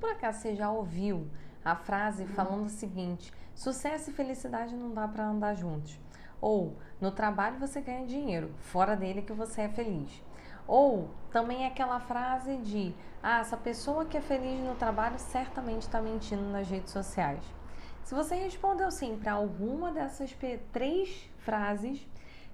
Por acaso você já ouviu a frase falando o seguinte: sucesso e felicidade não dá para andar juntos? Ou no trabalho você ganha dinheiro, fora dele que você é feliz. Ou também aquela frase de: essa pessoa que é feliz no trabalho certamente está mentindo nas redes sociais. Se você respondeu sim para alguma dessas três frases,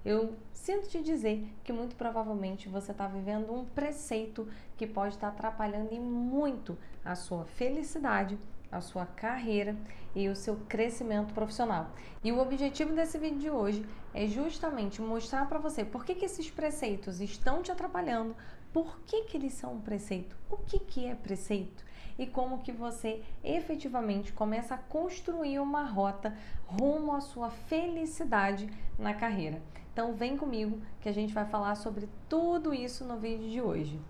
eu sinto te dizer que muito provavelmente você está vivendo um preceito que pode estar atrapalhando e muito a sua felicidade, a sua carreira e o seu crescimento profissional. E o objetivo desse vídeo de hoje é justamente mostrar para você por que esses preceitos estão te atrapalhando, por que eles são um preceito, o que é preceito e como que você efetivamente começa a construir uma rota rumo à sua felicidade na carreira. Então vem comigo que a gente vai falar sobre tudo isso no vídeo de hoje.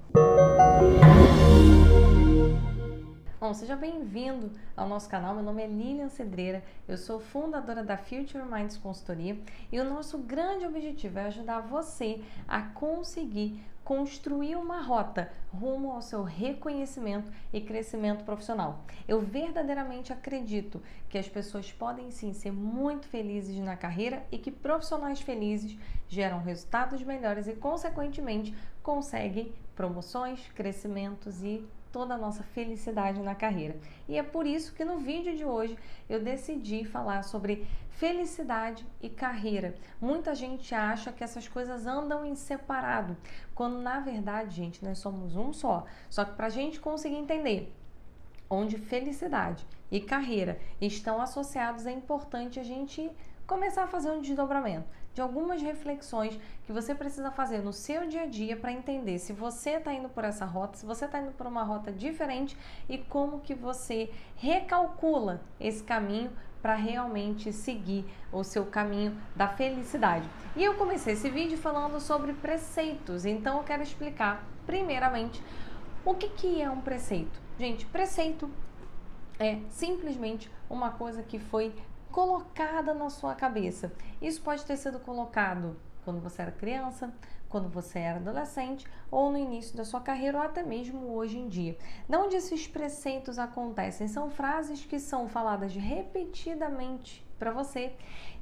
Bom, seja bem-vindo ao nosso canal. Meu nome é Lilian Cedreira, eu sou fundadora da Future Minds Consultoria e o nosso grande objetivo é ajudar você a conseguir construir uma rota rumo ao seu reconhecimento e crescimento profissional. Eu verdadeiramente acredito que as pessoas podem sim ser muito felizes na carreira e que profissionais felizes geram resultados melhores e, consequentemente, conseguem promoções, crescimentos e toda a nossa felicidade na carreira. E é por isso que no vídeo de hoje eu decidi falar sobre felicidade e carreira. Muita gente acha que essas coisas andam em separado, quando na verdade, gente, nós somos um só. Só que para a gente conseguir entender onde felicidade e carreira estão associados, é importante a gente começar a fazer um desdobramento de algumas reflexões que você precisa fazer no seu dia a dia para entender se você está indo por essa rota, se você está indo por uma rota diferente e como que você recalcula esse caminho para realmente seguir o seu caminho da felicidade. E eu comecei esse vídeo falando sobre preceitos, então eu quero explicar primeiramente o que é um preceito. Gente, preceito é simplesmente uma coisa que foi colocada na sua cabeça. Isso pode ter sido colocado quando você era criança, quando você era adolescente ou no início da sua carreira ou até mesmo hoje em dia. De onde esses preceitos acontecem? São frases que são faladas repetidamente para você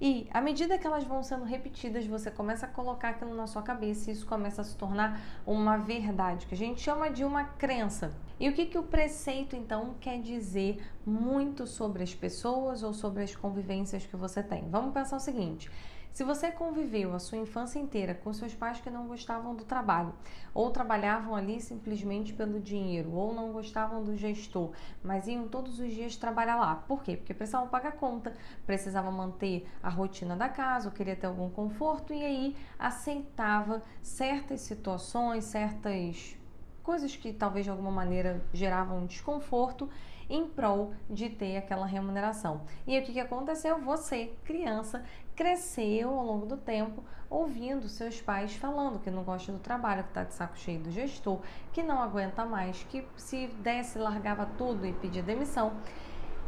e à medida que elas vão sendo repetidas, você começa a colocar aquilo na sua cabeça e isso começa a se tornar uma verdade, que a gente chama de uma crença. E o que o preceito então quer dizer muito sobre as pessoas ou sobre as convivências que você tem? Vamos pensar o seguinte: se você conviveu a sua infância inteira com seus pais que não gostavam do trabalho, ou trabalhavam ali simplesmente pelo dinheiro, ou não gostavam do gestor, mas iam todos os dias trabalhar lá. Por quê? Porque precisavam pagar conta, precisavam manter a rotina da casa, ou queria ter algum conforto, e aí aceitava certas situações, certas coisas que talvez de alguma maneira geravam desconforto em prol de ter aquela remuneração. E aí, o que aconteceu? Você, criança, cresceu ao longo do tempo ouvindo seus pais falando que não gosta do trabalho, que está de saco cheio do gestor, que não aguenta mais, que se desse largava tudo e pedia demissão.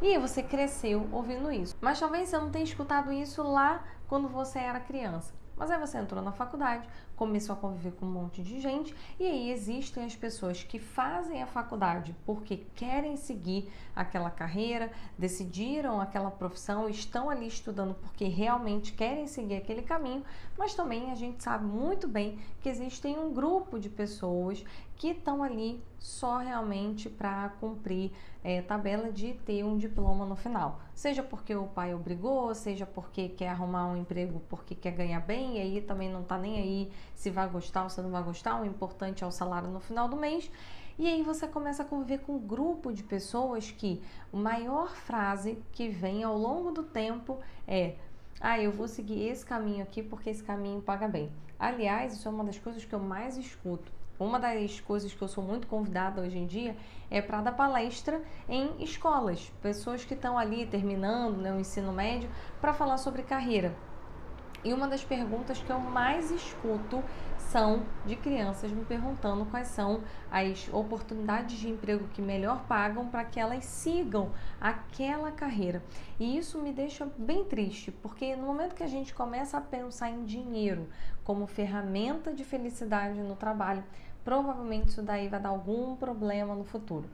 E aí você cresceu ouvindo isso. Mas talvez você não tenha escutado isso lá quando você era criança. Mas aí você entrou na faculdade, começou a conviver com um monte de gente e aí existem as pessoas que fazem a faculdade porque querem seguir aquela carreira, decidiram aquela profissão, estão ali estudando porque realmente querem seguir aquele caminho, mas também a gente sabe muito bem que existem um grupo de pessoas que estão ali só realmente para cumprir tabela de ter um diploma no final. Seja porque o pai obrigou, seja porque quer arrumar um emprego porque quer ganhar bem, e aí também não tá nem aí se vai gostar ou se não vai gostar, o importante é o salário no final do mês. E aí você começa a conviver com um grupo de pessoas que a maior frase que vem ao longo do tempo é: eu vou seguir esse caminho aqui porque esse caminho paga bem. Aliás, isso é uma das coisas que eu mais escuto. Uma das coisas que eu sou muito convidada hoje em dia é para dar palestra em escolas, pessoas que estão ali terminando, o ensino médio, para falar sobre carreira. E uma das perguntas que eu mais escuto são de crianças me perguntando quais são as oportunidades de emprego que melhor pagam para que elas sigam aquela carreira. E isso me deixa bem triste, porque no momento que a gente começa a pensar em dinheiro como ferramenta de felicidade no trabalho, provavelmente isso daí vai dar algum problema no futuro.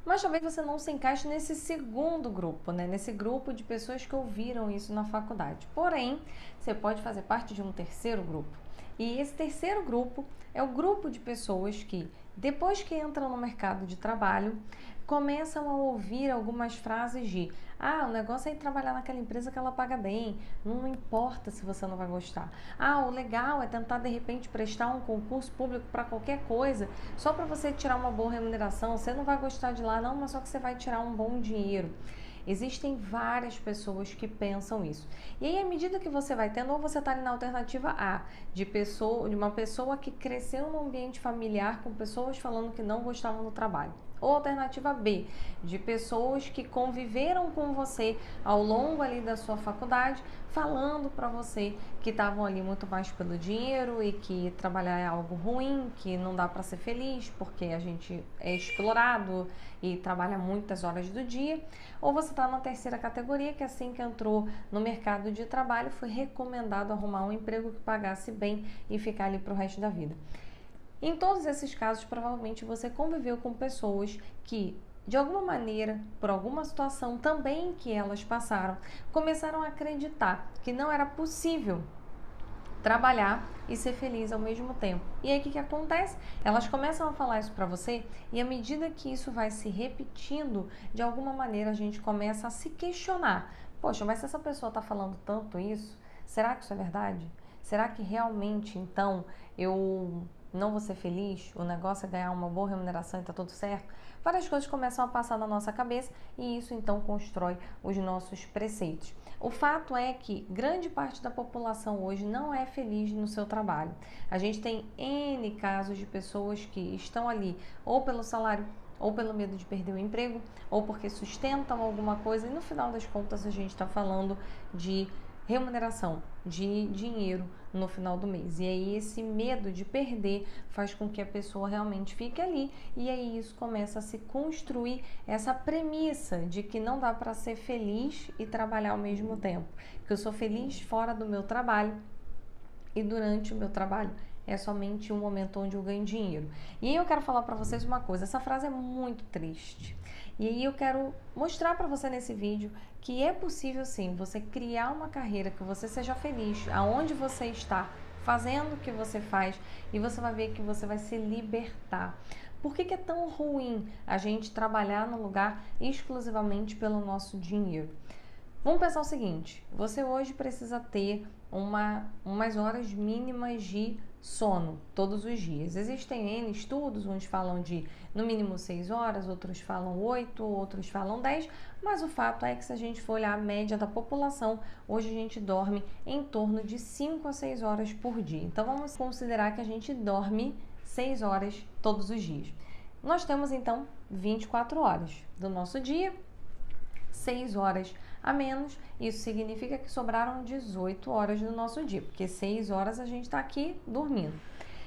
Mas talvez você não se encaixe nesse segundo grupo, né? Nesse grupo de pessoas que ouviram isso na faculdade. Porém, você pode fazer parte de um terceiro grupo. E esse terceiro grupo é o grupo de pessoas que, depois que entram no mercado de trabalho, começam a ouvir algumas frases de: ah, o negócio é ir trabalhar naquela empresa que ela paga bem, não importa se você não vai gostar. Ah, o legal é tentar de repente prestar um concurso público para qualquer coisa, só para você tirar uma boa remuneração. Você não vai gostar de lá não, mas só que você vai tirar um bom dinheiro. Existem várias pessoas que pensam isso. E aí, à medida que você vai tendo, ou você está ali na alternativa A, de uma pessoa que cresceu num ambiente familiar com pessoas falando que não gostavam do trabalho. Ou alternativa B, de pessoas que conviveram com você ao longo ali da sua faculdade, falando para você que estavam ali muito mais pelo dinheiro e que trabalhar é algo ruim, que não dá para ser feliz porque a gente é explorado e trabalha muitas horas do dia. Ou você está na terceira categoria, que assim que entrou no mercado de trabalho foi recomendado arrumar um emprego que pagasse bem e ficar ali para o resto da vida. Em todos esses casos, provavelmente você conviveu com pessoas que, de alguma maneira, por alguma situação também que elas passaram, começaram a acreditar que não era possível trabalhar e ser feliz ao mesmo tempo. E aí o que acontece? Elas começam a falar isso para você e à medida que isso vai se repetindo, de alguma maneira a gente começa a se questionar. Poxa, mas se essa pessoa está falando tanto isso, será que isso é verdade? Será que realmente, então, eu não vou ser feliz? O negócio é ganhar uma boa remuneração e tá tudo certo? Várias coisas começam a passar na nossa cabeça e isso então constrói os nossos preceitos. O fato é que grande parte da população hoje não é feliz no seu trabalho. A gente tem N casos de pessoas que estão ali ou pelo salário, ou pelo medo de perder o emprego, ou porque sustentam alguma coisa e no final das contas a gente está falando de remuneração, de dinheiro no final do mês. E aí esse medo de perder faz com que a pessoa realmente fique ali e aí isso começa a se construir essa premissa de que não dá para ser feliz e trabalhar ao mesmo tempo. Que eu sou feliz fora do meu trabalho e durante o meu trabalho é somente um momento onde eu ganho dinheiro. E aí eu quero falar para vocês uma coisa, essa frase é muito triste. E aí eu quero mostrar para você nesse vídeo que é possível sim você criar uma carreira que você seja feliz, aonde você está, fazendo o que você faz e você vai ver que você vai se libertar. Por que é tão ruim a gente trabalhar no lugar exclusivamente pelo nosso dinheiro? Vamos pensar o seguinte, você hoje precisa ter umas horas mínimas de sono todos os dias. Existem N estudos, uns falam de no mínimo 6 horas, outros falam 8, outros falam 10, mas o fato é que se a gente for olhar a média da população, hoje a gente dorme em torno de 5 a 6 horas por dia. Então vamos considerar que a gente dorme 6 horas todos os dias. Nós temos então 24 horas do nosso dia, 6 horas a menos, isso significa que sobraram 18 horas do nosso dia, porque 6 horas a gente está aqui dormindo.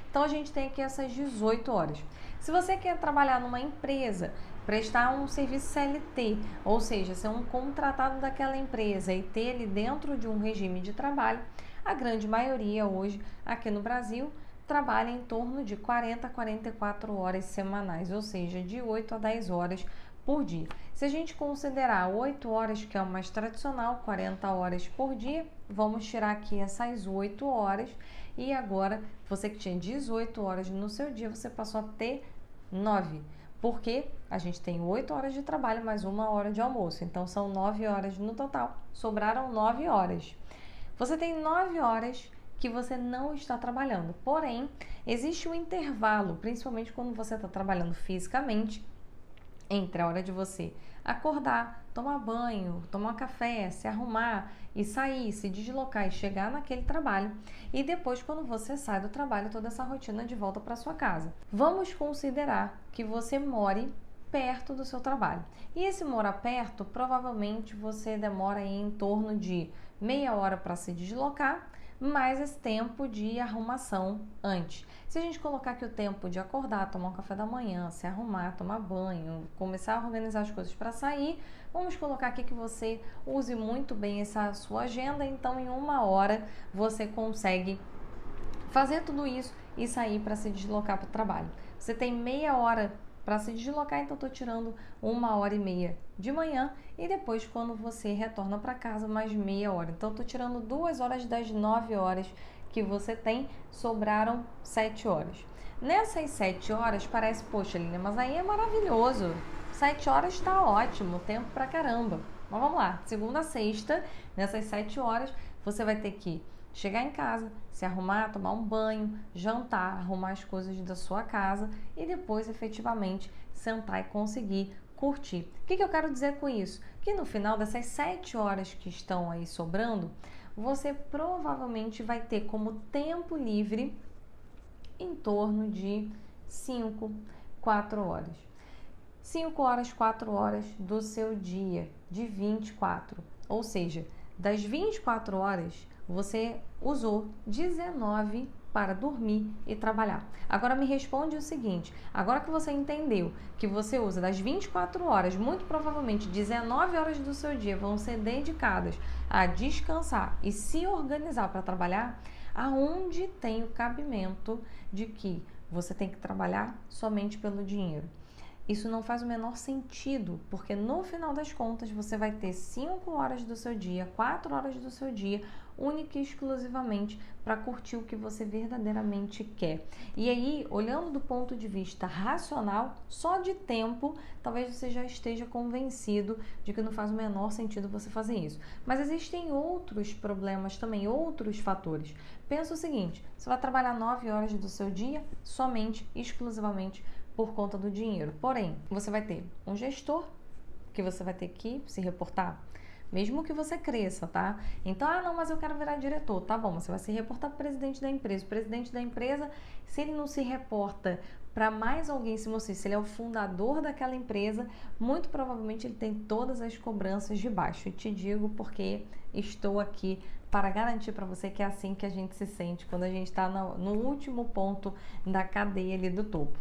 Então a gente tem aqui essas 18 horas. Se você quer trabalhar numa empresa, prestar um serviço CLT, ou seja, ser um contratado daquela empresa e ter ele dentro de um regime de trabalho, a grande maioria hoje aqui no Brasil trabalha em torno de 40 a 44 horas semanais, ou seja, de 8 a 10 horas por dia. Se a gente considerar 8 horas, que é o mais tradicional, 40 horas por dia, vamos tirar aqui essas 8 horas e agora você que tinha 18 horas no seu dia, você passou a ter 9, porque a gente tem 8 horas de trabalho mais 1 hora de almoço, então são 9 horas no total, sobraram 9 horas. Você tem 9 horas que você não está trabalhando, porém, existe um intervalo, principalmente quando você está trabalhando fisicamente, entre a hora de você acordar, tomar banho, tomar café, se arrumar e sair, se deslocar e chegar naquele trabalho e depois quando você sai do trabalho, toda essa rotina de volta para sua casa. Vamos considerar que você more perto do seu trabalho. E esse morar perto, provavelmente você demora aí em torno de meia hora para se deslocar, mais esse tempo de arrumação antes. Se a gente colocar aqui o tempo de acordar, tomar um café da manhã, se arrumar, tomar banho, começar a organizar as coisas para sair, vamos colocar aqui que você use muito bem essa sua agenda, então em 1 hora você consegue fazer tudo isso e sair para se deslocar para o trabalho. Você tem meia hora para se deslocar, então estou tirando 1h30 de manhã e depois quando você retorna para casa mais meia hora. Então estou tirando 2 horas das 9 horas que você tem, sobraram 7 horas. Nessas 7 horas parece, poxa, Lina, mas aí é maravilhoso. 7 horas está ótimo, tempo pra caramba. Mas vamos lá, segunda a sexta, nessas 7 horas, você vai ter que chegar em casa, se arrumar, tomar um banho, jantar, arrumar as coisas da sua casa e depois efetivamente sentar e conseguir curtir. O que eu quero dizer com isso? Que no final dessas 7 horas que estão aí sobrando, você provavelmente vai ter como tempo livre em torno de 5, 4 horas. 5 horas, 4 horas do seu dia, de 24. Ou seja, das 24 horas, você usou 19 para dormir e trabalhar. Agora me responde o seguinte, agora que você entendeu que você usa das 24 horas, muito provavelmente 19 horas do seu dia vão ser dedicadas a descansar e se organizar para trabalhar, aonde tem o cabimento de que você tem que trabalhar somente pelo dinheiro? Isso não faz o menor sentido, porque no final das contas você vai ter 5 horas do seu dia, 4 horas do seu dia, única e exclusivamente para curtir o que você verdadeiramente quer. E aí, olhando do ponto de vista racional, só de tempo, talvez você já esteja convencido de que não faz o menor sentido você fazer isso. Mas existem outros problemas também, outros fatores. Pensa o seguinte, você vai trabalhar 9 horas do seu dia somente, exclusivamente por conta do dinheiro. Porém, você vai ter um gestor que você vai ter que se reportar, mesmo que você cresça, tá? Então, não, mas eu quero virar diretor. Tá bom, você vai se reportar para o presidente da empresa. O presidente da empresa, se ele não se reporta para mais alguém, se ele é o fundador daquela empresa, muito provavelmente ele tem todas as cobranças de baixo. E te digo porque estou aqui para garantir para você que é assim que a gente se sente quando a gente está no último ponto da cadeia ali do topo.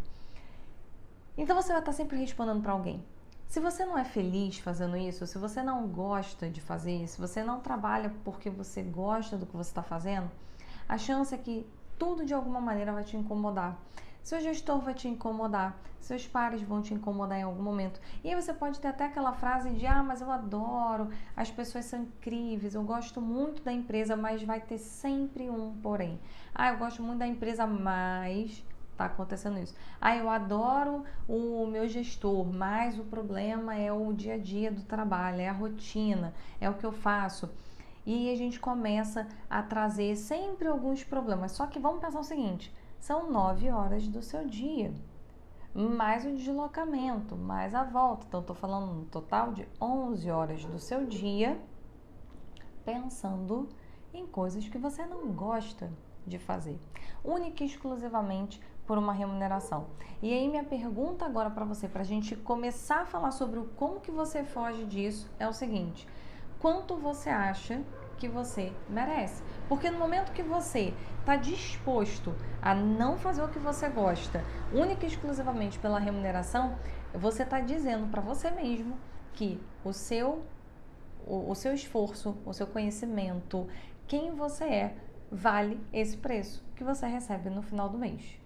Então você vai estar sempre respondendo para alguém. Se você não é feliz fazendo isso, se você não gosta de fazer isso, se você não trabalha porque você gosta do que você está fazendo, a chance é que tudo de alguma maneira vai te incomodar. Seu gestor vai te incomodar, seus pares vão te incomodar em algum momento. E aí você pode ter até aquela frase de, mas eu adoro, as pessoas são incríveis, eu gosto muito da empresa, mas vai ter sempre um porém. Eu gosto muito da empresa, mas tá acontecendo isso. Eu adoro o meu gestor, mas o problema é o dia a dia do trabalho, é a rotina, é o que eu faço. E a gente começa a trazer sempre alguns problemas. Só que vamos pensar o seguinte, são 9 horas do seu dia, mais o deslocamento, mais a volta. Então, estou falando no total de 11 horas do seu dia, pensando em coisas que você não gosta de fazer, única e exclusivamente por uma remuneração. E aí minha pergunta agora para você, para a gente começar a falar sobre como que você foge disso, é o seguinte: quanto você acha que você merece? Porque no momento que você está disposto a não fazer o que você gosta, única e exclusivamente pela remuneração, você está dizendo para você mesmo que o seu esforço, o seu conhecimento, quem você é, vale esse preço que você recebe no final do mês.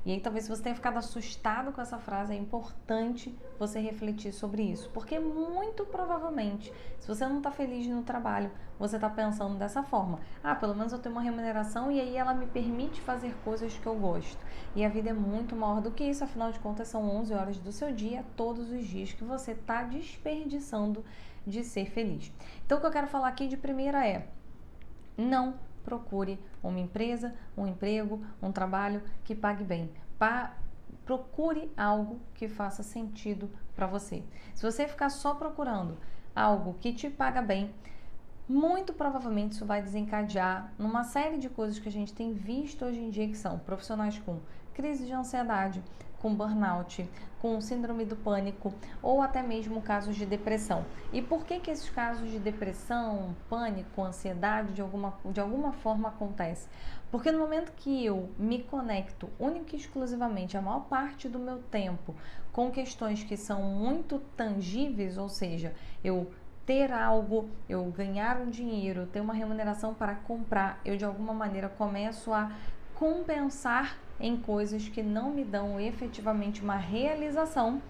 E aí talvez você tenha ficado assustado com essa frase, é importante você refletir sobre isso, porque muito provavelmente, se você não está feliz no trabalho, você está pensando dessa forma: pelo menos eu tenho uma remuneração e aí ela me permite fazer coisas que eu gosto. E a vida é muito maior do que isso, afinal de contas são 11 horas do seu dia, todos os dias que você está desperdiçando de ser feliz. Então o que eu quero falar aqui de primeira é: não procure uma empresa, um emprego, um trabalho que pague bem. Procure algo que faça sentido para você. Se você ficar só procurando algo que te paga bem, muito provavelmente isso vai desencadear numa série de coisas que a gente tem visto hoje em dia, que são profissionais com crise de ansiedade, com burnout, com síndrome do pânico ou até mesmo casos de depressão. E por que esses casos de depressão, pânico, ansiedade de alguma forma acontecem? Porque no momento que eu me conecto única e exclusivamente a maior parte do meu tempo com questões que são muito tangíveis, ou seja, eu ter algo, eu ganhar um dinheiro, ter uma remuneração para comprar, eu de alguma maneira começo a compensar em coisas que não me dão efetivamente uma realização.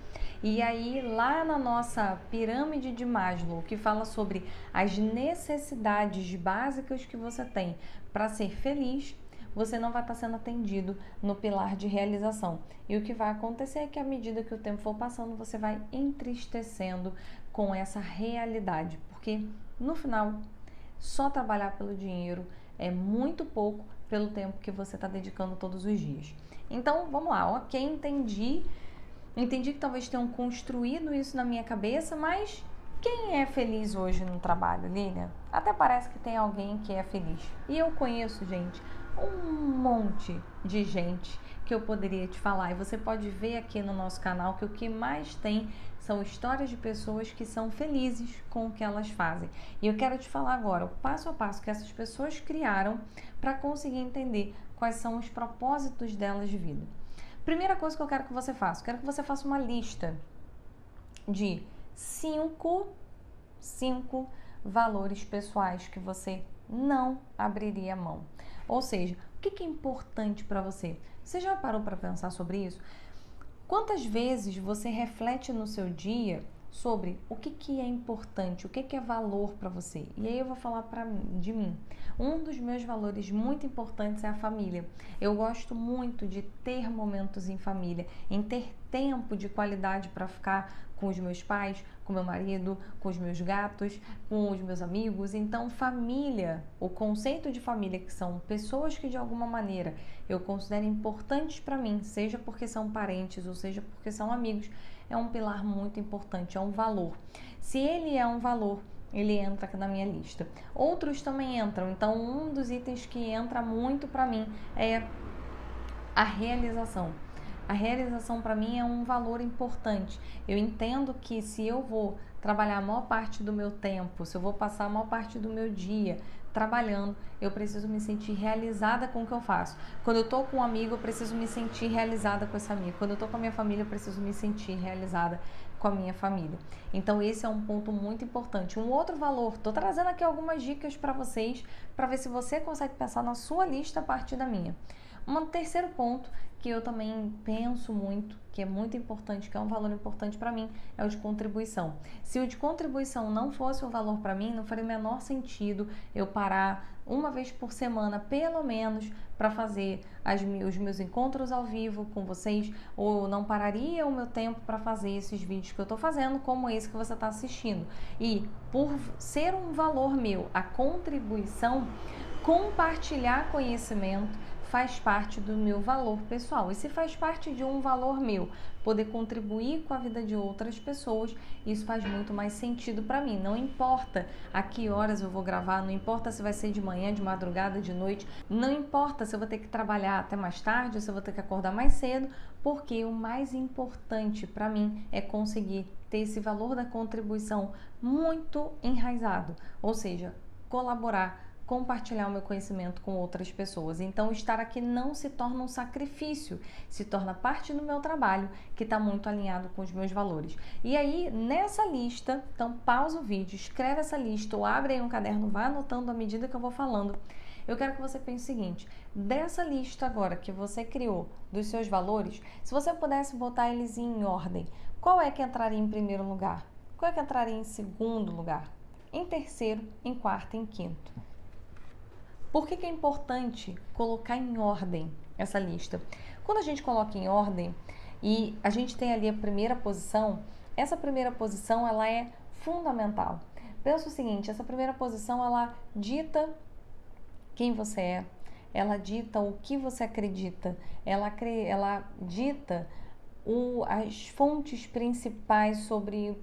E aí, lá na nossa pirâmide de Maslow, que fala sobre as necessidades básicas que você tem para ser feliz, você não vai estar sendo atendido no pilar de realização. E o que vai acontecer é que à medida que o tempo for passando, você vai entristecendo com essa realidade, porque no final, só trabalhar pelo dinheiro é muito pouco pelo tempo que você está dedicando todos os dias. Então, vamos lá, ok, entendi que talvez tenham construído isso na minha cabeça, mas quem é feliz hoje no trabalho, Lilian? Até parece que tem alguém que é feliz. E eu conheço, gente, um monte de gente que eu poderia te falar. E você pode ver aqui no nosso canal que o que mais tem são histórias de pessoas que são felizes com o que elas fazem. E eu quero te falar agora o passo a passo que essas pessoas criaram para conseguir entender quais são os propósitos delas de vida. Primeira coisa que eu quero que você faça, eu quero que você faça uma lista de cinco valores pessoais que você não abriria mão. Ou seja, o que é importante para você? Você já parou para pensar sobre isso? Quantas vezes você reflete no seu dia sobre o que é importante, o que é valor para você? E aí eu vou falar de mim. Um dos meus valores muito importantes é a família. Eu gosto muito de ter momentos em família, em ter tempo de qualidade para ficar com os meus pais, com meu marido, com os meus gatos, com os meus amigos. Então, família, o conceito de família, que são pessoas que de alguma maneira eu considero importantes para mim, seja porque são parentes ou seja porque são amigos, é um pilar muito importante, é um valor. Se ele é um valor, ele entra na minha lista. Outros também entram, então um dos itens que entra muito para mim é a realização. A realização para mim é um valor importante. Eu entendo que se eu vou trabalhar a maior parte do meu tempo, se eu vou passar a maior parte do meu dia trabalhando, eu preciso me sentir realizada com o que eu faço. Quando eu tô com um amigo, eu preciso me sentir realizada com esse amigo. Quando eu tô com a minha família, eu preciso me sentir realizada com a minha família. Então esse é um ponto muito importante. Um outro valor, tô trazendo aqui algumas dicas para vocês, para ver se você consegue pensar na sua lista a partir da minha. Um terceiro ponto que eu também penso muito, que é muito importante, que é um valor importante para mim, é o de contribuição. Se o de contribuição não fosse um valor para mim, não faria o menor sentido eu parar uma vez por semana, pelo menos, para fazer os meus encontros ao vivo com vocês, ou não pararia o meu tempo para fazer esses vídeos que eu estou fazendo, como esse que você está assistindo. E por ser um valor meu, a contribuição, compartilhar conhecimento, faz parte do meu valor pessoal. E se faz parte de um valor meu, poder contribuir com a vida de outras pessoas, isso faz muito mais sentido para mim. Não importa a que horas eu vou gravar, não importa se vai ser de manhã, de madrugada, de noite, não importa se eu vou ter que trabalhar até mais tarde, se eu vou ter que acordar mais cedo, porque o mais importante para mim é conseguir ter esse valor da contribuição muito enraizado, ou seja, colaborar, compartilhar o meu conhecimento com outras pessoas. Então, estar aqui não se torna um sacrifício, se torna parte do meu trabalho, que está muito alinhado com os meus valores. E aí, nessa lista, então pausa o vídeo, escreve essa lista ou abre aí um caderno, vai anotando à medida que eu vou falando. Eu quero que você pense o seguinte, dessa lista agora que você criou dos seus valores, se você pudesse botar eles em ordem, qual é que entraria em primeiro lugar? Qual é que entraria em segundo lugar? Em terceiro, em quarto e em quinto? Por que é importante colocar em ordem essa lista? Quando a gente coloca em ordem e a gente tem ali a primeira posição, essa primeira posição ela é fundamental. Pensa o seguinte, essa primeira posição ela dita quem você é, ela dita o que você acredita, ela dita as fontes principais sobre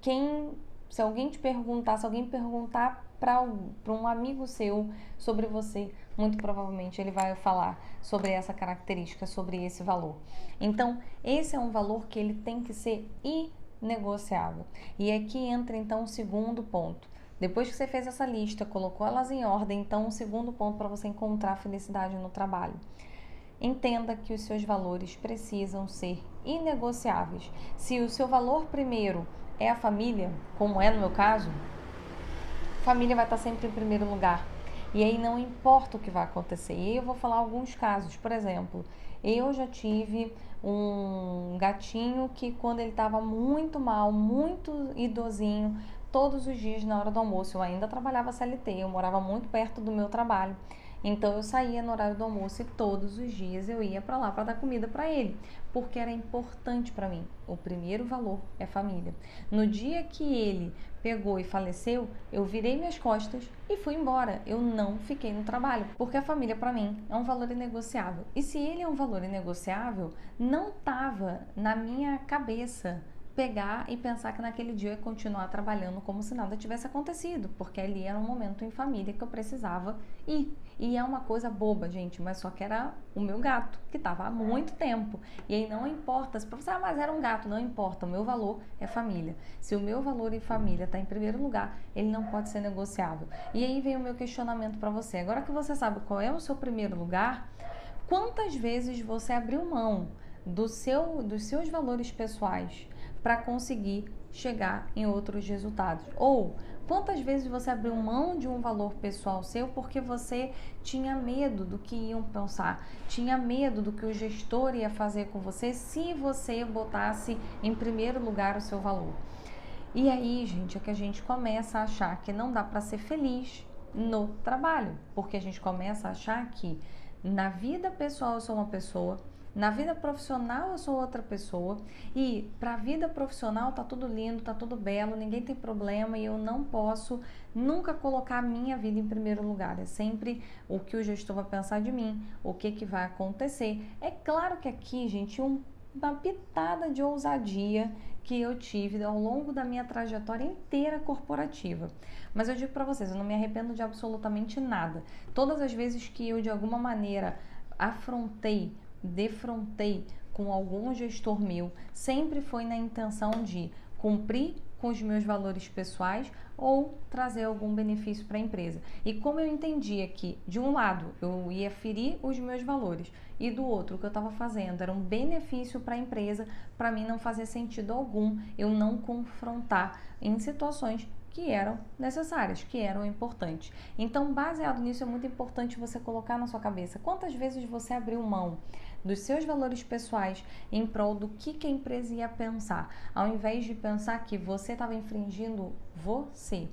quem, se alguém perguntar para um amigo seu sobre você, muito provavelmente ele vai falar sobre essa característica, sobre esse valor. Então, esse é um valor que ele tem que ser inegociável. E aqui entra então o segundo ponto. Depois que você fez essa lista, colocou elas em ordem, então o segundo ponto para você encontrar felicidade no trabalho. Entenda que os seus valores precisam ser inegociáveis. Se o seu valor primeiro é a família, como é no meu caso, família vai estar sempre em primeiro lugar. E aí não importa o que vai acontecer. E aí eu vou falar alguns casos. Por exemplo, eu já tive um gatinho que quando ele estava muito mal, muito idosinho, todos os dias na hora do almoço, eu ainda trabalhava CLT, eu morava muito perto do meu trabalho. Então eu saía no horário do almoço e todos os dias eu ia para lá para dar comida para ele, porque era importante para mim. O primeiro valor é família. No dia que ele pegou e faleceu, eu virei minhas costas e fui embora. Eu não fiquei no trabalho, porque a família para mim é um valor inegociável. E se ele é um valor inegociável, não estava na minha cabeça pegar e pensar que naquele dia eu ia continuar trabalhando como se nada tivesse acontecido, porque ali era um momento em família que eu precisava ir. E é uma coisa boba, gente, mas só que era o meu gato, que estava há muito tempo. E aí não importa, se você, mas era um gato, não importa, o meu valor é família. Se o meu valor em família está em primeiro lugar, ele não pode ser negociável. E aí vem o meu questionamento para você. Agora que você sabe qual é o seu primeiro lugar, quantas vezes você abriu mão dos seus valores pessoais para conseguir chegar em outros resultados? Ou quantas vezes você abriu mão de um valor pessoal seu porque você tinha medo do que iam pensar, tinha medo do que o gestor ia fazer com você se você botasse em primeiro lugar o seu valor? E aí, gente, é que a gente começa a achar que não dá para ser feliz no trabalho, porque a gente começa a achar que na vida pessoal eu sou uma pessoa, na vida profissional eu sou outra pessoa, e para a vida profissional tá tudo lindo, tá tudo belo, ninguém tem problema e eu não posso nunca colocar a minha vida em primeiro lugar. É sempre o que o gestor vai pensar de mim, o que vai acontecer. É claro que aqui, gente, uma pitada de ousadia que eu tive ao longo da minha trajetória inteira corporativa. Mas eu digo para vocês, eu não me arrependo de absolutamente nada. Todas as vezes que eu de alguma maneira defrontei com algum gestor meu, sempre foi na intenção de cumprir com os meus valores pessoais ou trazer algum benefício para a empresa. E como eu entendia que, de um lado, eu ia ferir os meus valores e do outro, o que eu estava fazendo era um benefício para a empresa, para mim não fazia sentido algum eu não confrontar em situações que eram necessárias, que eram importantes. Então, baseado nisso, é muito importante você colocar na sua cabeça quantas vezes você abriu mão dos seus valores pessoais em prol do que a empresa ia pensar, ao invés de pensar que você estava infringindo você.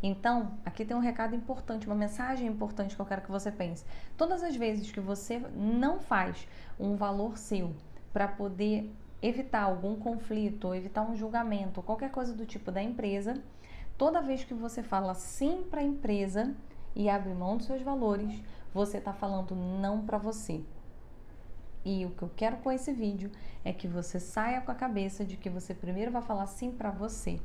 Então, aqui tem um recado importante, uma mensagem importante que eu quero que você pense. Todas as vezes que você não faz um valor seu para poder evitar algum conflito, ou evitar um julgamento, ou qualquer coisa do tipo da empresa, toda vez que você fala sim para a empresa e abre mão dos seus valores, você está falando não para você. E o que eu quero com esse vídeo é que você saia com a cabeça de que você primeiro vai falar sim para você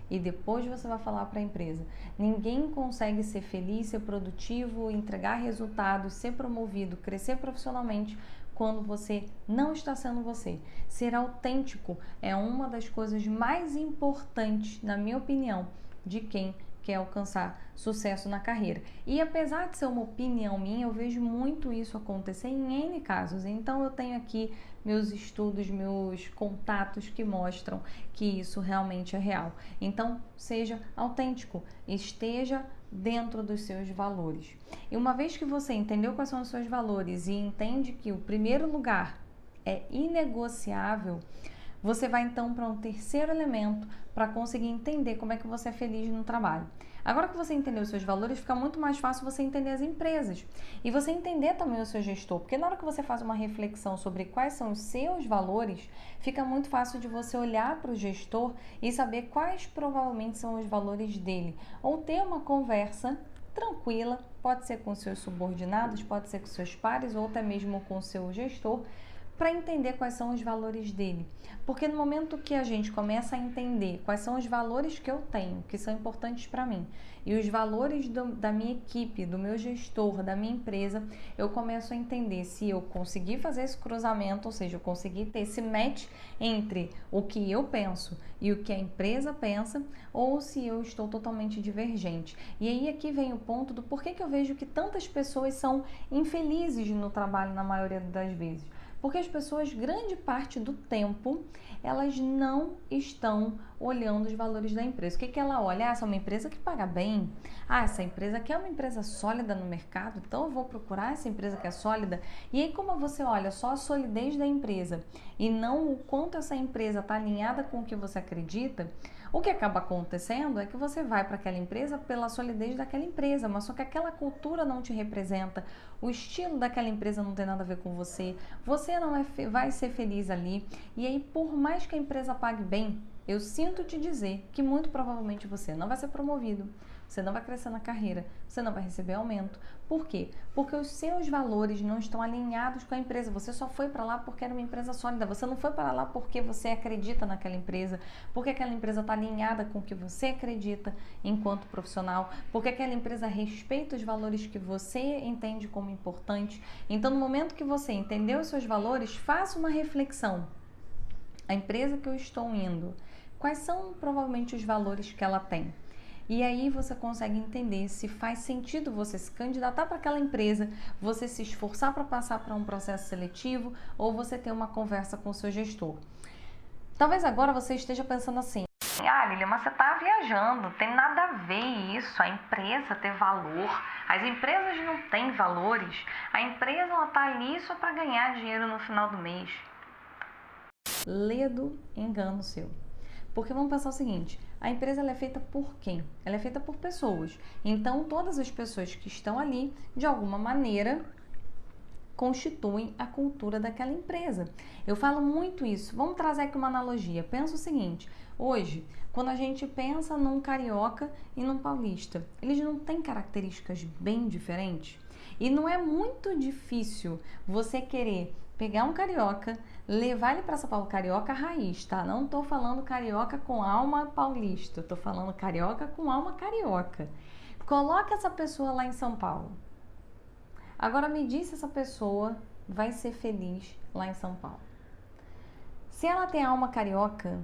e depois você vai falar para a empresa. Ninguém consegue ser feliz, ser produtivo, entregar resultados, ser promovido, crescer profissionalmente quando você não está sendo você. Ser autêntico é uma das coisas mais importantes, na minha opinião, de quem quer alcançar sucesso na carreira. E apesar de ser uma opinião minha, eu vejo muito isso acontecer em N casos. Então eu tenho aqui meus estudos, meus contatos que mostram que isso realmente é real. Então seja autêntico, esteja dentro dos seus valores. E uma vez que você entendeu quais são os seus valores e entende que o primeiro lugar é inegociável, você vai então para um terceiro elemento para conseguir entender como é que você é feliz no trabalho. Agora que você entendeu os seus valores, fica muito mais fácil você entender as empresas e você entender também o seu gestor, porque na hora que você faz uma reflexão sobre quais são os seus valores, fica muito fácil de você olhar para o gestor e saber quais provavelmente são os valores dele, ou ter uma conversa tranquila, pode ser com seus subordinados, pode ser com seus pares ou até mesmo com o seu gestor, para entender quais são os valores dele. Porque no momento que a gente começa a entender quais são os valores que eu tenho, que são importantes para mim, e os valores da minha equipe, do meu gestor, da minha empresa, eu começo a entender se eu conseguir fazer esse cruzamento, ou seja, eu conseguir ter esse match entre o que eu penso e o que a empresa pensa, ou se eu estou totalmente divergente. E aí aqui vem o ponto do porquê que eu vejo que tantas pessoas são infelizes no trabalho na maioria das vezes. Porque as pessoas, grande parte do tempo, elas não estão olhando os valores da empresa. O que ela olha? Essa é uma empresa que paga bem. Essa empresa aqui é uma empresa sólida no mercado, então eu vou procurar essa empresa que é sólida. E aí, como você olha só a solidez da empresa e não o quanto essa empresa está alinhada com o que você acredita, o que acaba acontecendo é que você vai para aquela empresa pela solidez daquela empresa, mas só que aquela cultura não te representa, o estilo daquela empresa não tem nada a ver com você, você não vai ser feliz ali. E aí, por mais que a empresa pague bem, eu sinto te dizer que muito provavelmente você não vai ser promovido, você não vai crescer na carreira, você não vai receber aumento. Por quê? Porque os seus valores não estão alinhados com a empresa. Você só foi para lá porque era uma empresa sólida. Você não foi para lá porque você acredita naquela empresa, porque aquela empresa está alinhada com o que você acredita enquanto profissional, porque aquela empresa respeita os valores que você entende como importantes. Então, no momento que você entendeu os seus valores, faça uma reflexão. A empresa que eu estou indo, quais são provavelmente os valores que ela tem? E aí você consegue entender se faz sentido você se candidatar para aquela empresa, você se esforçar para passar para um processo seletivo ou você ter uma conversa com o seu gestor. Talvez agora você esteja pensando assim: Lilian, mas você está viajando, não tem nada a ver isso, a empresa ter valor, as empresas não têm valores, a empresa está ali só para ganhar dinheiro no final do mês. Ledo engano seu. Porque vamos pensar o seguinte, a empresa ela é feita por quem? Ela é feita por pessoas. Então, todas as pessoas que estão ali, de alguma maneira, constituem a cultura daquela empresa. Eu falo muito isso. Vamos trazer aqui uma analogia. Pensa o seguinte, hoje, quando a gente pensa num carioca e num paulista, eles não têm características bem diferentes? E não é muito difícil você querer pegar um carioca, levar ele para São Paulo, carioca raiz, tá? Não tô falando carioca com alma paulista, tô falando carioca com alma carioca. Coloca essa pessoa lá em São Paulo. Agora me diz se essa pessoa vai ser feliz lá em São Paulo. Se ela tem alma carioca,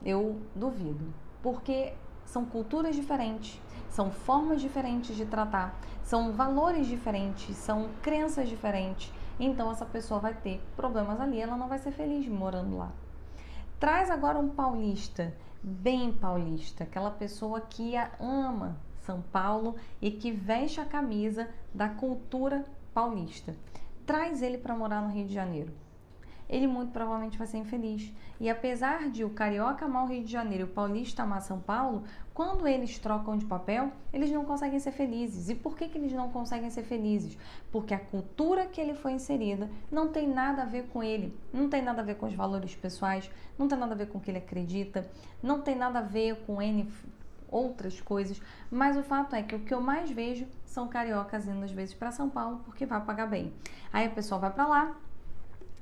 eu duvido, porque são culturas diferentes, são formas diferentes de tratar, são valores diferentes, são crenças diferentes. Então essa pessoa vai ter problemas ali, ela não vai ser feliz morando lá. Traz agora um paulista, bem paulista, aquela pessoa que ama São Paulo e que veste a camisa da cultura paulista. Traz ele para morar no Rio de Janeiro. Ele muito provavelmente vai ser infeliz. E apesar de o carioca amar o Rio de Janeiro e o paulista amar São Paulo, quando eles trocam de papel, eles não conseguem ser felizes. E por que eles não conseguem ser felizes? Porque a cultura que ele foi inserida não tem nada a ver com ele, não tem nada a ver com os valores pessoais, não tem nada a ver com o que ele acredita, não tem nada a ver com N outras coisas, mas o fato é que o que eu mais vejo são cariocas indo às vezes para São Paulo porque vai pagar bem. Aí a pessoa vai para lá,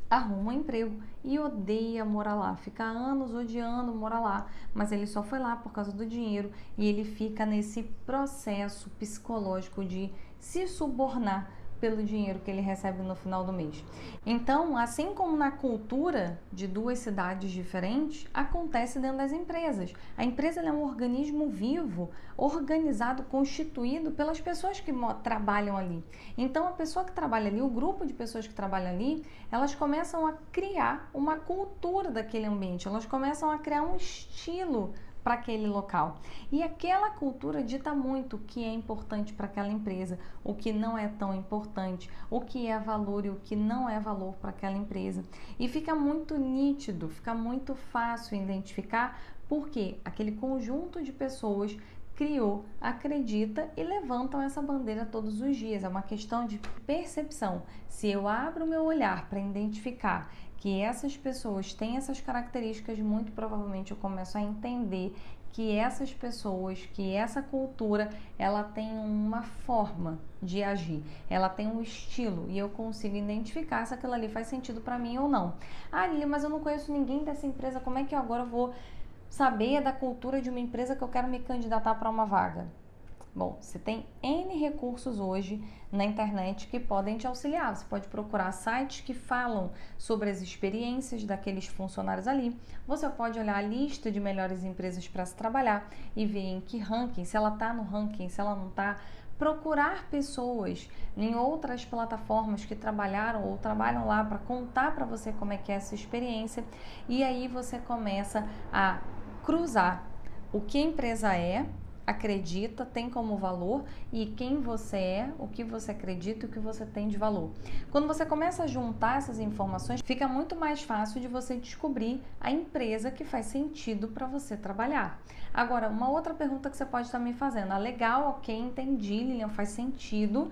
arruma um emprego e odeia morar lá, fica anos odiando morar lá, mas ele só foi lá por causa do dinheiro e ele fica nesse processo psicológico de se subornar pelo dinheiro que ele recebe no final do mês. Então, assim como na cultura de duas cidades diferentes, acontece dentro das empresas. A empresa é um organismo vivo, organizado, constituído pelas pessoas que trabalham ali. Então, a pessoa que trabalha ali, o grupo de pessoas que trabalham ali, elas começam a criar uma cultura daquele ambiente, elas começam a criar um estilo para aquele local. E aquela cultura dita muito o que é importante para aquela empresa, o que não é tão importante, o que é valor e o que não é valor para aquela empresa. E fica muito nítido, fica muito fácil identificar porque aquele conjunto de pessoas criou, acredita e levantam essa bandeira todos os dias. É uma questão de percepção. Se eu abro o meu olhar para identificar que essas pessoas têm essas características, muito provavelmente eu começo a entender que essas pessoas, que essa cultura, ela tem uma forma de agir, ela tem um estilo e eu consigo identificar se aquilo ali faz sentido para mim ou não. Lili, mas eu não conheço ninguém dessa empresa, como é que eu agora vou saber da cultura de uma empresa que eu quero me candidatar para uma vaga? Bom, você tem N recursos hoje na internet que podem te auxiliar. Você pode procurar sites que falam sobre as experiências daqueles funcionários ali. Você pode olhar a lista de melhores empresas para se trabalhar e ver em que ranking, se ela está no ranking, se ela não está, procurar pessoas em outras plataformas que trabalharam ou trabalham lá para contar para você como é que é essa experiência, e aí você começa a cruzar o que a empresa acredita, tem como valor, e quem você é, o que você acredita e o que você tem de valor. Quando você começa a juntar essas informações, fica muito mais fácil de você descobrir a empresa que faz sentido para você trabalhar. Agora, uma outra pergunta que você pode estar me fazendo: legal, ok, entendi, Lilian, faz sentido.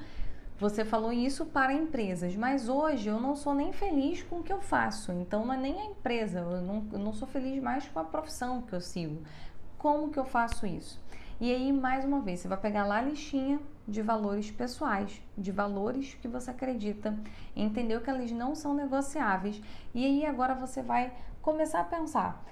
Você falou isso para empresas, mas hoje eu não sou nem feliz com o que eu faço, então não é nem a empresa, eu não sou feliz mais com a profissão que eu sigo. Como que eu faço isso? E aí, mais uma vez, você vai pegar lá a listinha de valores pessoais, de valores que você acredita, entendeu que eles não são negociáveis, e aí agora você vai começar a pensar: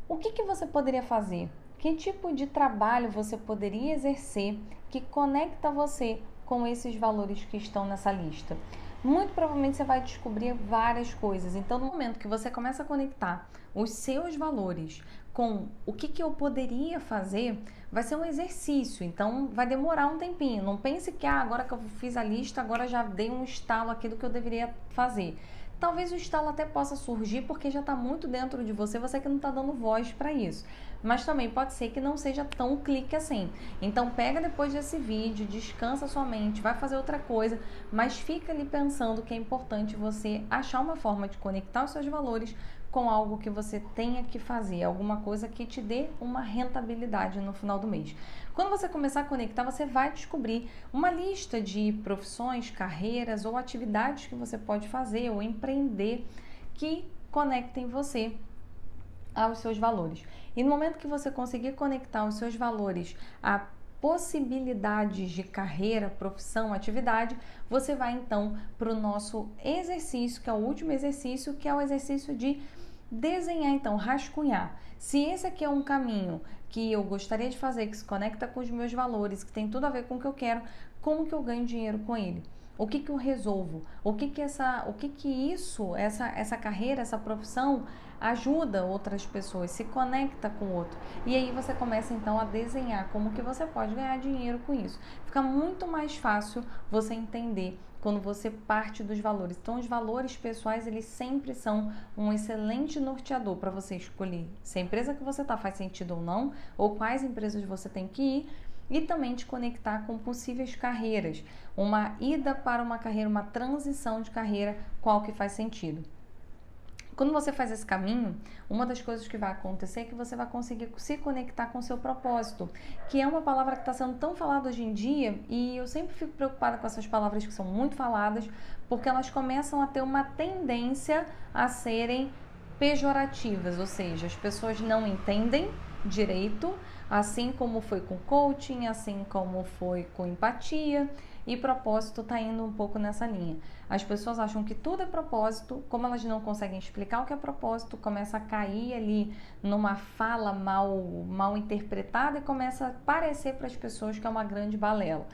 o que você poderia fazer? Que tipo de trabalho você poderia exercer que conecta você com esses valores que estão nessa lista? Muito provavelmente você vai descobrir várias coisas. Então, no momento que você começa a conectar os seus valores com o que eu poderia fazer, vai ser um exercício. Então, vai demorar um tempinho. Não pense que agora que eu fiz a lista, agora já dei um estalo aqui do que eu deveria fazer. Talvez o estalo até possa surgir porque já está muito dentro de você, você que não está dando voz para isso. Mas também pode ser que não seja tão clique assim. Então pega depois desse vídeo, descansa sua mente, vai fazer outra coisa, mas fica ali pensando que é importante você achar uma forma de conectar os seus valores com algo que você tenha que fazer, alguma coisa que te dê uma rentabilidade no final do mês. Quando você começar a conectar, você vai descobrir uma lista de profissões, carreiras ou atividades que você pode fazer ou empreender que conectem você aos seus valores. E no momento que você conseguir conectar os seus valores a possibilidades de carreira, profissão, atividade, você vai então para o nosso exercício, que é o último exercício, que é o exercício de desenhar, então, rascunhar. Se esse aqui é um caminho que eu gostaria de fazer, que se conecta com os meus valores, que tem tudo a ver com o que eu quero, como que eu ganho dinheiro com ele? O que eu resolvo? Essa carreira, essa profissão ajuda outras pessoas, se conecta com o outro. E aí você começa então a desenhar como que você pode ganhar dinheiro com isso. Fica muito mais fácil você entender quando você parte dos valores. Então, os valores pessoais, eles sempre são um excelente norteador para você escolher se a empresa que você está faz sentido ou não, ou quais empresas você tem que ir, e também te conectar com possíveis carreiras, uma ida para uma carreira, uma transição de carreira, qual que faz sentido. Quando você faz esse caminho, uma das coisas que vai acontecer é que você vai conseguir se conectar com o seu propósito, que é uma palavra que está sendo tão falada hoje em dia, e eu sempre fico preocupada com essas palavras que são muito faladas, porque elas começam a ter uma tendência a serem pejorativas, ou seja, as pessoas não entendem direito, assim como foi com coaching, assim como foi com empatia, e propósito está indo um pouco nessa linha. As pessoas acham que tudo é propósito, como elas não conseguem explicar o que é propósito, começa a cair ali numa fala mal interpretada e começa a parecer para as pessoas que é uma grande balela.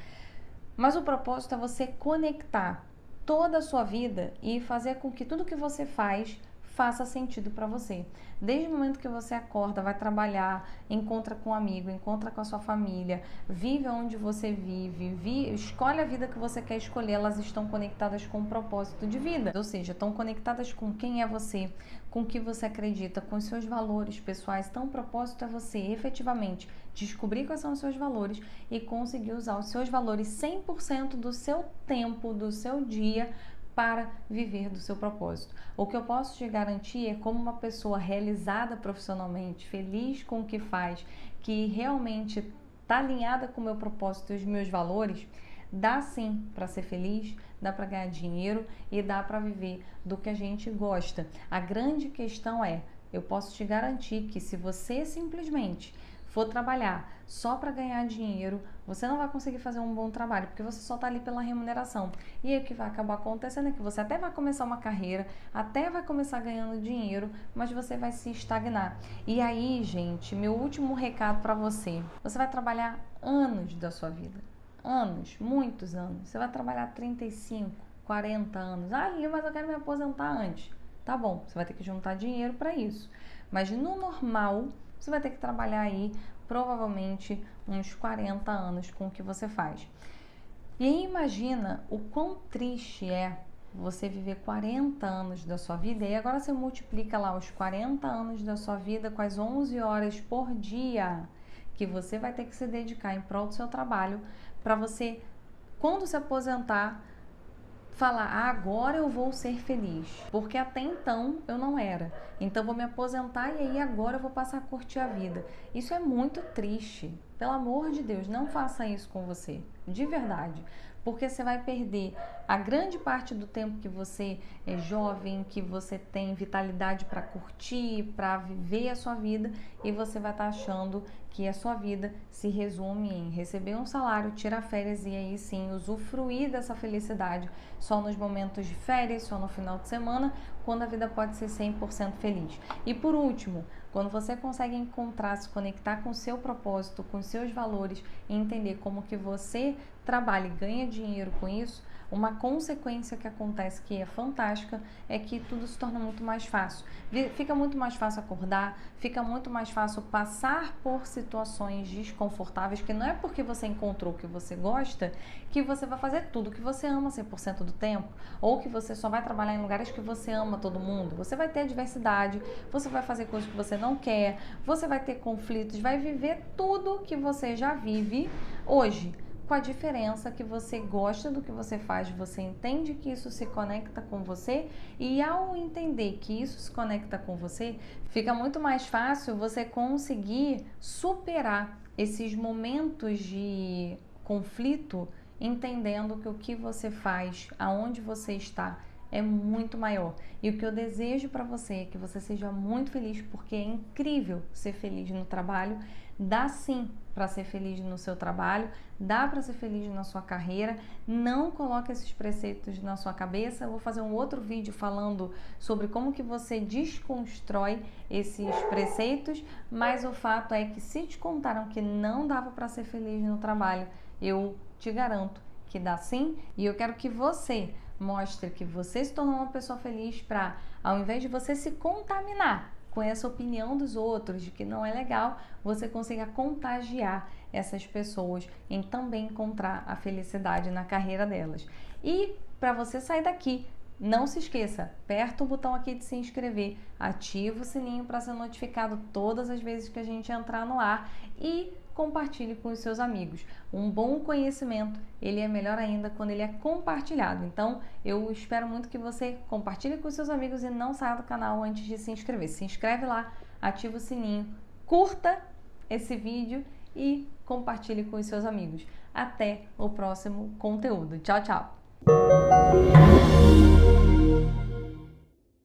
Mas o propósito é você conectar toda a sua vida e fazer com que tudo que você faça sentido para você. Desde o momento que você acorda, vai trabalhar, encontra com um amigo, encontra com a sua família, vive onde você vive, escolhe a vida que você quer escolher, elas estão conectadas com o propósito de vida. Ou seja, estão conectadas com quem é você, com o que você acredita, com os seus valores pessoais. Então, o propósito é você efetivamente descobrir quais são os seus valores e conseguir usar os seus valores 100% do seu tempo, do seu dia, para viver do seu propósito. O que eu posso te garantir é como uma pessoa realizada profissionalmente, feliz com o que faz, que realmente está alinhada com o meu propósito e os meus valores, dá sim para ser feliz, dá para ganhar dinheiro e dá para viver do que a gente gosta. A grande questão é, eu posso te garantir que se você simplesmente for trabalhar só para ganhar dinheiro, você não vai conseguir fazer um bom trabalho, porque você só está ali pela remuneração. E aí o que vai acabar acontecendo é que você até vai começar uma carreira, até vai começar ganhando dinheiro, mas você vai se estagnar. E aí, gente, meu último recado para você: você vai trabalhar anos da sua vida. Anos, muitos anos. Você vai trabalhar 35, 40 anos. Ah, Lili, mas eu quero me aposentar antes. Tá bom, você vai ter que juntar dinheiro para isso. Mas no normal, você vai ter que trabalhar aí provavelmente uns 40 anos com o que você faz. E aí imagina o quão triste é você viver 40 anos da sua vida e agora você multiplica lá os 40 anos da sua vida com as 11 horas por dia que você vai ter que se dedicar em prol do seu trabalho para você, quando se aposentar, falar, agora eu vou ser feliz, porque até então eu não era. Então vou me aposentar e aí agora eu vou passar a curtir a vida. Isso é muito triste. Pelo amor de Deus, não faça isso com você, de verdade. Porque você vai perder a grande parte do tempo que você é jovem, que você tem vitalidade para curtir, para viver a sua vida, e você vai estar achando que a sua vida se resume em receber um salário, tirar férias e aí sim usufruir dessa felicidade só nos momentos de férias, só no final de semana, quando a vida pode ser 100% feliz. E por último, quando você consegue encontrar, se conectar com o seu propósito, com os seus valores e entender como que você trabalha e ganha dinheiro com isso, uma consequência que acontece que é fantástica é que tudo se torna muito mais fácil. Fica muito mais fácil acordar, fica muito mais fácil passar por situações desconfortáveis, que não é porque você encontrou o que você gosta que você vai fazer tudo que você ama 100% do tempo, ou que você só vai trabalhar em lugares que você ama todo mundo. Você vai ter a diversidade, você vai fazer coisas que você não quer, você vai ter conflitos, vai viver tudo que você já vive hoje, com a diferença que você gosta do que você faz, você entende que isso se conecta com você e ao entender que isso se conecta com você, fica muito mais fácil você conseguir superar esses momentos de conflito, entendendo que o que você faz, aonde você está, é muito maior. E o que eu desejo para você é que você seja muito feliz, porque é incrível ser feliz no trabalho. Dá sim para ser feliz no seu trabalho, dá para ser feliz na sua carreira. Não coloque esses preceitos na sua cabeça. Eu vou fazer um outro vídeo falando sobre como que você desconstrói esses preceitos, mas o fato é que se te contaram que não dava para ser feliz no trabalho, eu te garanto que dá sim, e eu quero que você mostre que você se tornou uma pessoa feliz para, ao invés de você se contaminar com essa opinião dos outros de que não é legal, você consiga contagiar essas pessoas em também encontrar a felicidade na carreira delas. E para você sair daqui, não se esqueça, aperta o botão aqui de se inscrever, ativa o sininho para ser notificado todas as vezes que a gente entrar no ar e compartilhe com os seus amigos. Um bom conhecimento, ele é melhor ainda quando ele é compartilhado. Então, eu espero muito que você compartilhe com os seus amigos e não saia do canal antes de se inscrever. Se inscreve lá, ativa o sininho, curta esse vídeo e compartilhe com os seus amigos. Até o próximo conteúdo. Tchau, tchau!